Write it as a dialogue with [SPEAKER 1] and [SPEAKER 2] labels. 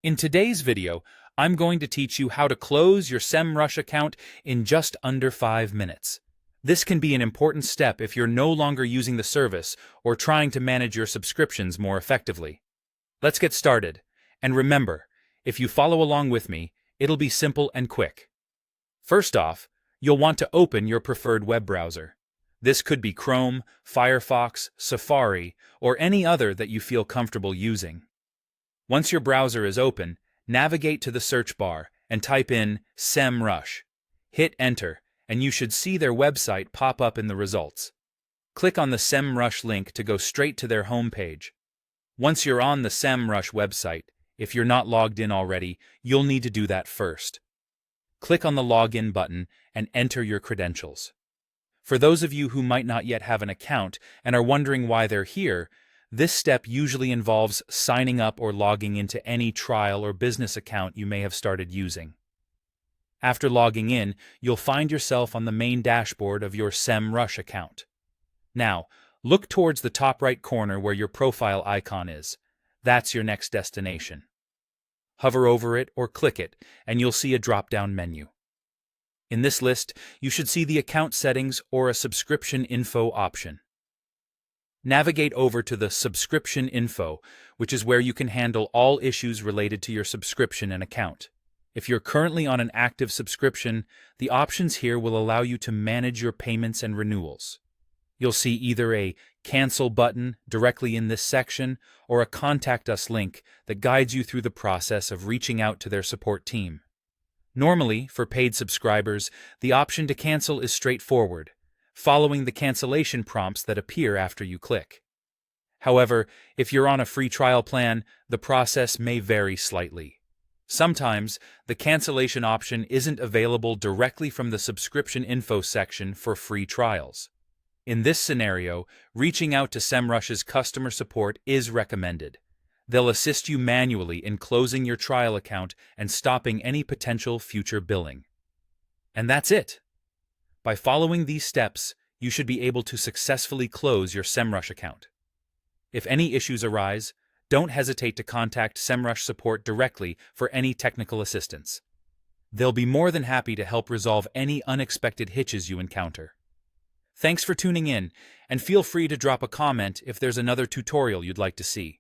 [SPEAKER 1] In today's video, I'm going to teach you how to close your Semrush account in just under 5 minutes. This can be an important step if you're no longer using the service or trying to manage your subscriptions more effectively. Let's get started. And remember, if you follow along with me, it'll be simple and quick. First off, you'll want to open your preferred web browser. This could be Chrome, Firefox, Safari, or any other that you feel comfortable using. Once your browser is open, navigate to the search bar and type in Semrush. Hit Enter, and you should see their website pop up in the results. Click on the Semrush link to go straight to their homepage. Once you're on the Semrush website, if you're not logged in already, you'll need to do that first. Click on the Login button and enter your credentials. For those of you who might not yet have an account and are wondering why they're here, this step usually involves signing up or logging into any trial or business account you may have started using. After logging in, you'll find yourself on the main dashboard of your Semrush account. Now, look towards the top right corner where your profile icon is. That's your next destination. Hover over it or click it, and you'll see a drop-down menu. In this list, you should see the account settings or a subscription info option. Navigate over to the subscription info, which is where you can handle all issues related to your subscription and account. If you're currently on an active subscription, the options here will allow you to manage your payments and renewals. You'll see either a Cancel button directly in this section or a Contact Us link that guides you through the process of reaching out to their support team. Normally, for paid subscribers, the option to cancel is straightforward, following the cancellation prompts that appear after you click. However, if you're on a free trial plan, the process may vary slightly. Sometimes, the cancellation option isn't available directly from the subscription info section for free trials. In this scenario, reaching out to Semrush's customer support is recommended. They'll assist you manually in closing your trial account and stopping any potential future billing. And that's it. By following these steps, you should be able to successfully close your Semrush account. If any issues arise, don't hesitate to contact Semrush support directly for any technical assistance. They'll be more than happy to help resolve any unexpected hitches you encounter. Thanks for tuning in, and feel free to drop a comment if there's another tutorial you'd like to see.